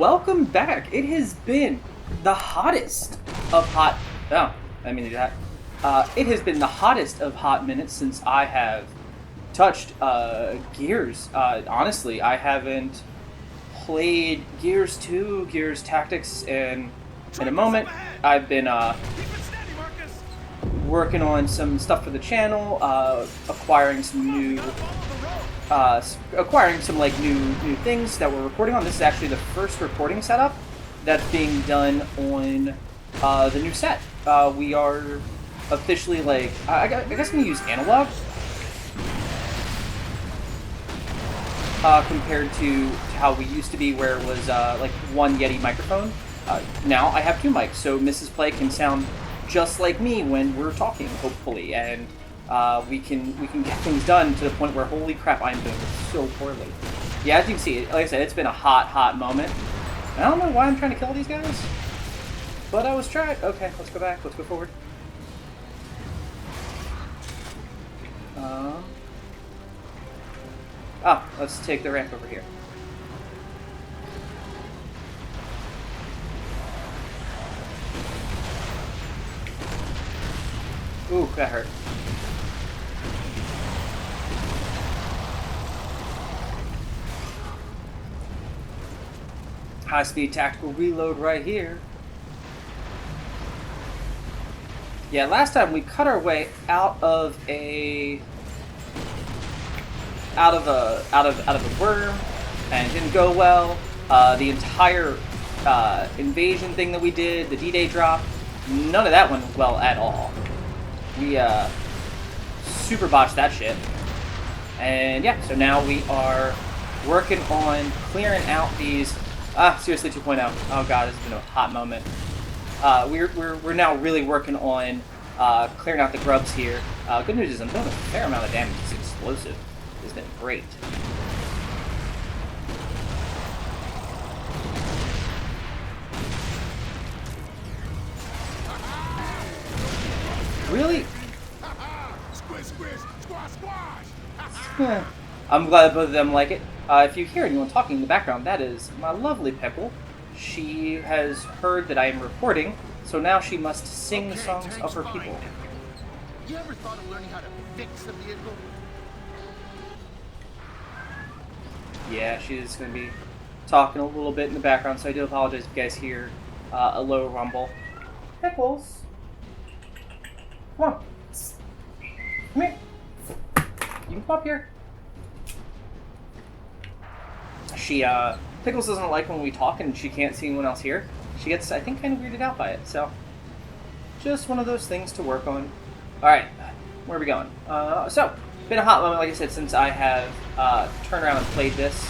welcome back. It has been the hottest of hot. Oh, I mean that. It has been the hottest of hot minutes since I have touched Gears. Honestly, I haven't played Gears 2, Gears Tactics in a moment. I've been working on some stuff for the channel, acquiring some new new things that we're recording on. This is actually the first recording setup that's being done on the new set. We are officially I guess I'm gonna use analog compared to how we used to be, where it was one Yeti microphone. Now I have two mics, so Mrs. Play can sound just like me when we're talking, hopefully, and we can get things done to the point where, holy crap, I'm doing so poorly. Yeah, as you can see, like I said, it's been a hot moment. I don't know why I'm trying to kill these guys, but I was trying. Okay, let's go back. Let's go forward. Let's take the ramp over here. Ooh, that hurt. High-speed tactical reload right here. Yeah, last time we cut our way out of a worm, and it didn't go well. The entire invasion thing that we did, the D-Day drop, none of that went well at all. We super botched that shit. And yeah, so now we are working on clearing out these. Seriously 2.0. Oh god, this has been a hot moment. We're now really working on clearing out the grubs here. Good news is I'm doing a fair amount of damage. It's explosive. It's been great. Really? I'm glad that both of them like it. If you hear anyone talking in the background, that is my lovely Pickle. She has heard that I am recording, so now she must sing the songs of her people. You ever thought of learning how to fix a vehicle? Yeah, she's going to be talking a little bit in the background, so I do apologize if you guys hear a low rumble. Pickles! Come on. Come here. You can come up here. Pickles doesn't like when we talk and she can't see anyone else here. She gets, I think, kind of weirded out by it, so just one of those things to work on. Alright, where are we going? So, been a hot moment, like I said, since I have turned around and played this.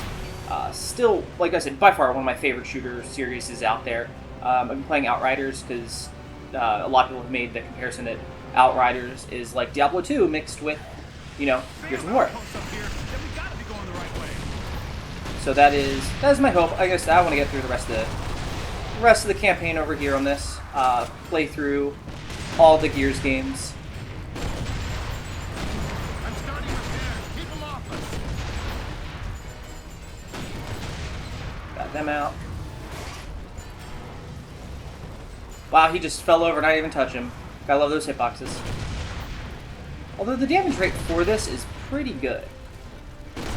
Still, like I said, by far one of my favorite shooter series is out there. I've been playing Outriders because a lot of people have made the comparison that Outriders is like Diablo 2 mixed with, Gears of War. So that is my hope. I guess I want to get through the rest of the campaign over here on this. Play through all the Gears games. I'm starting repairs. Keep them off us. Got them out. Wow, he just fell over and I didn't even touch him. Gotta love those hitboxes. Although the damage rate for this is pretty good.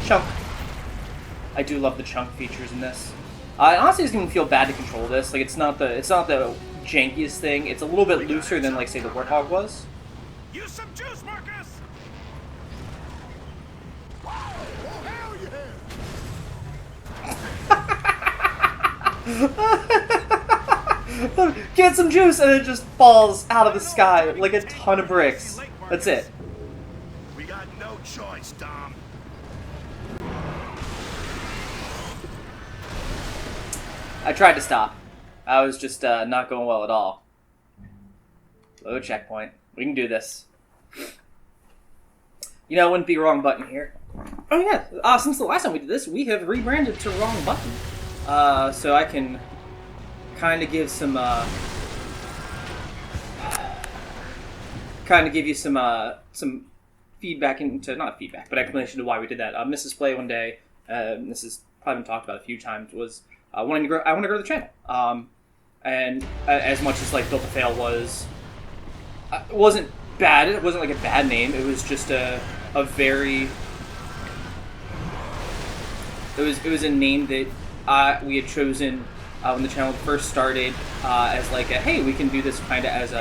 Chunk. I do love the chunk features in this. It honestly doesn't even feel bad to control this. Like it's not the jankiest thing. It's a little bit looser than, like, say, the Warthog was. Use some juice, Marcus. Hell yeah! Get some juice, and it just falls out of the sky like a ton of bricks. That's it. We got no choice, Dom. I tried to stop. I was just not going well at all. Low checkpoint. We can do this. It wouldn't be wrong button here. Oh yeah, since the last time we did this, we have rebranded to wrong button. So I can kind of give some give you some feedback into, not feedback, but explanation to why we did that. Mrs. Play one day, this has probably been talked about a few times, was wanting to grow. I want to grow the channel. And as much as like Built to Fail it wasn't bad. It wasn't like a bad name. It was just a very. It was a name that we had chosen when the channel first started as like a, hey, we can do this kind of as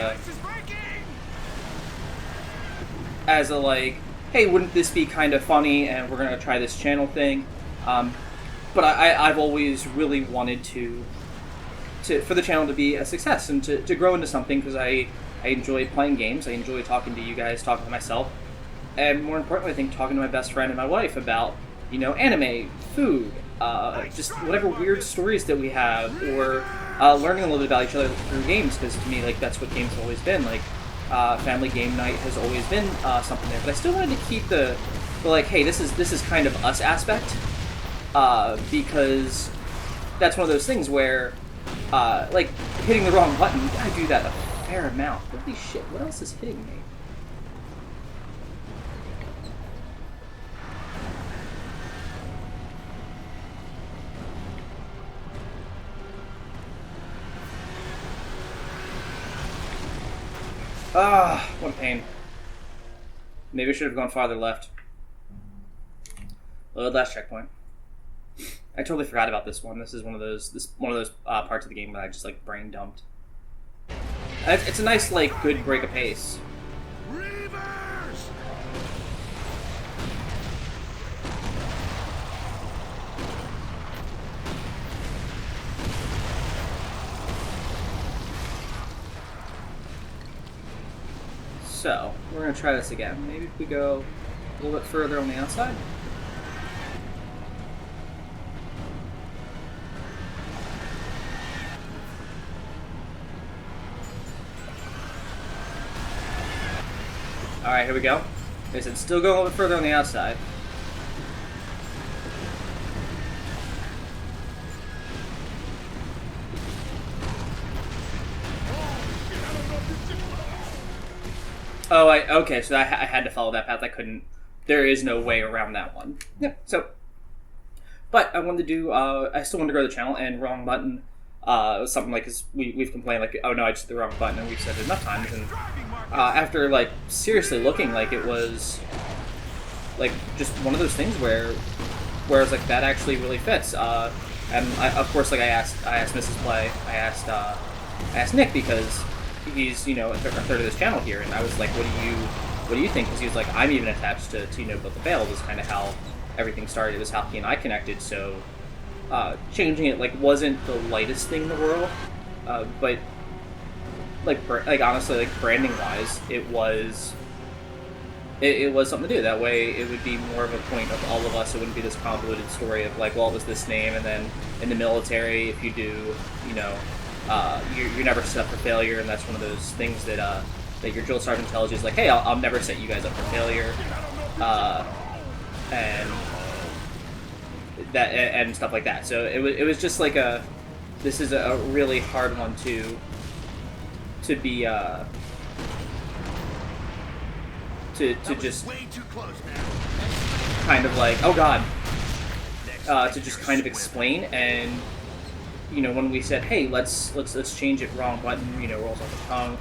a like, hey, wouldn't this be kind of funny, and we're gonna try this channel thing. But I've always really wanted for the channel to be a success and to grow into something, because I enjoy playing games. I enjoy talking to you guys, talking to myself, and more importantly, I think talking to my best friend and my wife about, anime, food, just whatever weird stories that we have, or learning a little bit about each other through games, because to me, like, that's what games have always been. Like, family game night has always been something there, but I still wanted to keep the like, hey, this is kind of us aspect, because that's one of those things where, like, hitting the wrong button, I do that a fair amount. Holy shit, what else is hitting me? Ah, what a pain. Maybe I should have gone farther left. Last checkpoint. I totally forgot about this one. This is one of those parts of the game that I just like brain dumped. It's a nice, like, good break of pace. Reavers! So, we're going to try this again. Maybe if we go a little bit further on the outside. Alright, here we go. They said still go a little bit further on the outside. Oh, okay, so I had to follow that path. I couldn't. There is no way around that one. Yeah, so. But I wanted to do, I still wanted to grow the channel, and wrong button, something like, cause we've complained, like, oh no, I just hit the wrong button, and we've said it enough times, and after, like, seriously looking, like, it was, like, just one of those things where I was like, that actually really fits, and of course, like, I asked Mrs. Play, I asked Nick, because he's, a third of this channel here, and I was like, what do you think? Because he was like, I'm even attached to Built to Fail, was kind of how everything started. It was how he and I connected, so changing it, like, wasn't the lightest thing in the world, but like honestly, like, branding wise, it was something to do. That way it would be more of a point of all of us. It wouldn't be this convoluted story of like, well, it was this name, and then in the military, if you do, you're never set up for failure, and that's one of those things that your drill sergeant tells you is like, hey, I'll never set you guys up for failure, and stuff like that. So it was just like this is a really hard one to be to just kind of like, oh god, to just kind of explain. And when we said, hey, let's change it, wrong button, rolls off the tongue,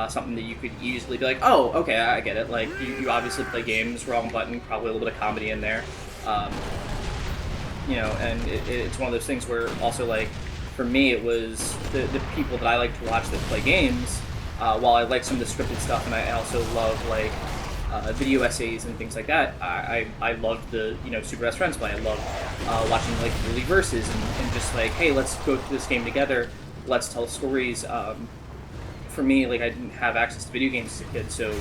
something that you could easily be like, oh, okay, I get it. Like, you obviously play games, wrong button, probably a little bit of comedy in there, and it's one of those things where also, like, for me, it was the people that I like to watch that play games. While I like some of the scripted stuff, and I also love, like, video essays and things like that, I loved the Super Best Friends play. I loved watching, like, early verses and just like, hey, let's go through this game together. Let's tell stories. For me, like, I didn't have access to video games as a kid, so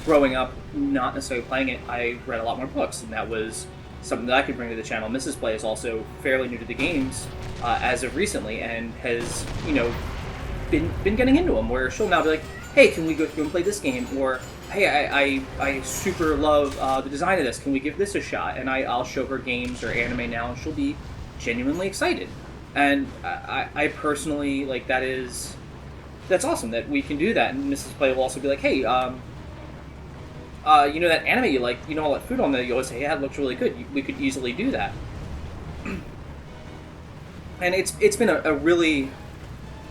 growing up, not necessarily playing it, I read a lot more books, and that was something that I could bring to the channel. Mrs. Play is also fairly new to the games as of recently, and has been getting into them, where she'll now be like, hey, can we go through and play this game? Or, hey, I super love the design of this, can we give this a shot? And I'll show her games or anime now, and she'll be genuinely excited. And I personally, like, that's awesome that we can do that. And Mrs. Play will also be like, hey, that anime you like, all that food on there, you always say, yeah, it looks really good, we could easily do that. And it's been a really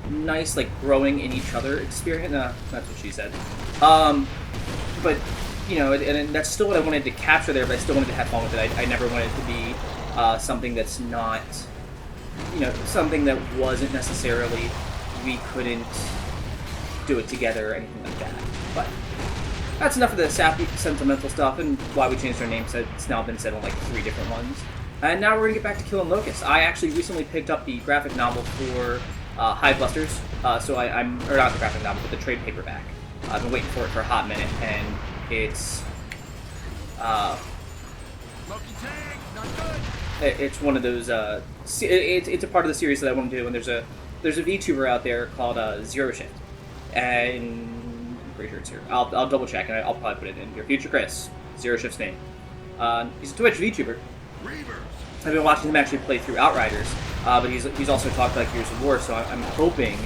nice, like, growing in each other experience. That's what she said. But, you know, and that's still what I wanted to capture there, but I still wanted to have fun with it. I never wanted it to be something that's not, you know, something that wasn't necessarily, we couldn't do it together or anything like that. But that's enough of the sappy, sentimental stuff, and why we changed our name, so it's now been said on like 3 different ones. And now we're going to get back to Killing Locust. I actually recently picked up the graphic novel for Hive Busters, so I'm, or not the graphic novel, but the trade paperback. I've been waiting for it for a hot minute, and it's, it's one of those, it's a part of the series that I want to do, and there's a VTuber out there called Zero Shift, and I'm pretty sure it's here. I'll double check, and I'll probably put it in here. Future Chris, Zero Shift's name. He's a Twitch VTuber. I've been watching him actually play through Outriders, but he's also talked like Gears of War, so I'm hoping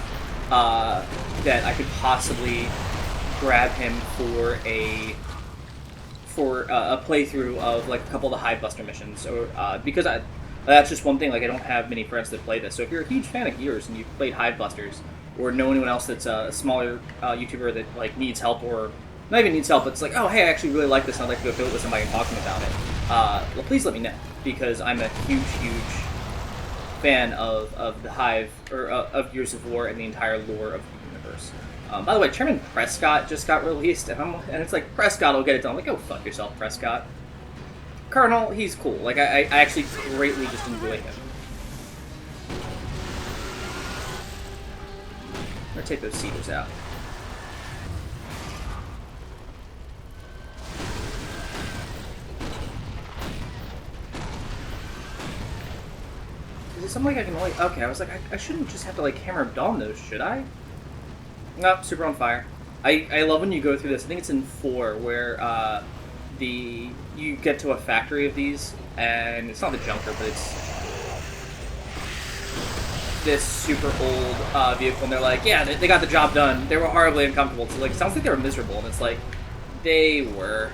that I could possibly grab him for a playthrough of like a couple of the Hive Buster missions, or because that's just one thing. Like, I don't have many friends that play this, so if you're a huge fan of Gears and you've played Hive Busters, or know anyone else that's a smaller YouTuber that like needs help, or not even needs help, but it's like, oh hey, I actually really like this, and I'd like to go build with somebody and talk to them about it. Well, please let me know, because I'm a huge fan of the Hive, or of Gears of War and the entire lore of the universe. By the way, Chairman Prescott just got released, and it's like, Prescott will get it done. I'm like, go fuck yourself, Prescott. Colonel, he's cool. Like, I actually greatly just enjoy him. I'm gonna take those cedars out. Is it something like I can like? Okay, I was like, I shouldn't just have to like hammer down those, should I? Nope, super on fire. I love when you go through this. I think it's in 4 where you get to a factory of these, and it's not the Junker, but it's this super old vehicle, and they're like, yeah, they got the job done. They were horribly uncomfortable. So like, it sounds like they were miserable, and it's like, they were.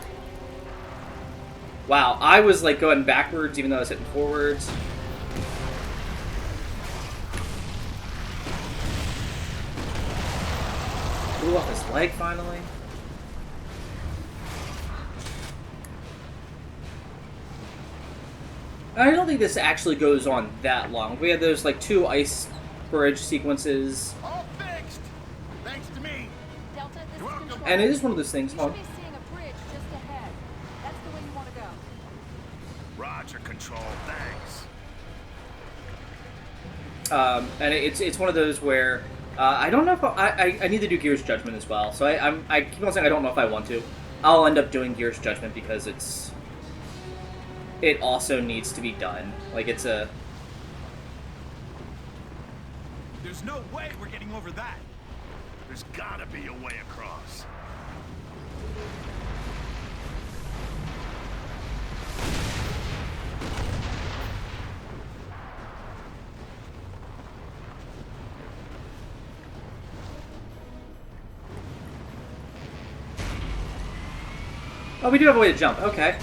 Wow, I was like going backwards even though I was hitting forwards. Blew off his leg finally. I don't think this actually goes on that long. We had those like 2 ice bridge sequences. All fixed. Thanks to me. Delta, this is Control. And it is one of those things. You should be seeing a bridge just ahead. That's the way you want to go. Roger, Control. Thanks. And it's one of those where I don't know if I need to do Gears Judgment as well. So I keep on saying I don't know if I want to. I'll end up doing Gears Judgment because it also needs to be done. Like, it's a... There's no way we're getting over that. There's gotta be a way across. Oh, we do have a way to jump. Okay.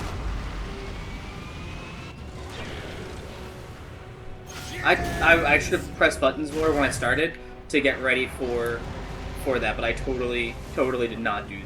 I should have pressed buttons more when I started to get ready for that, but I totally did not do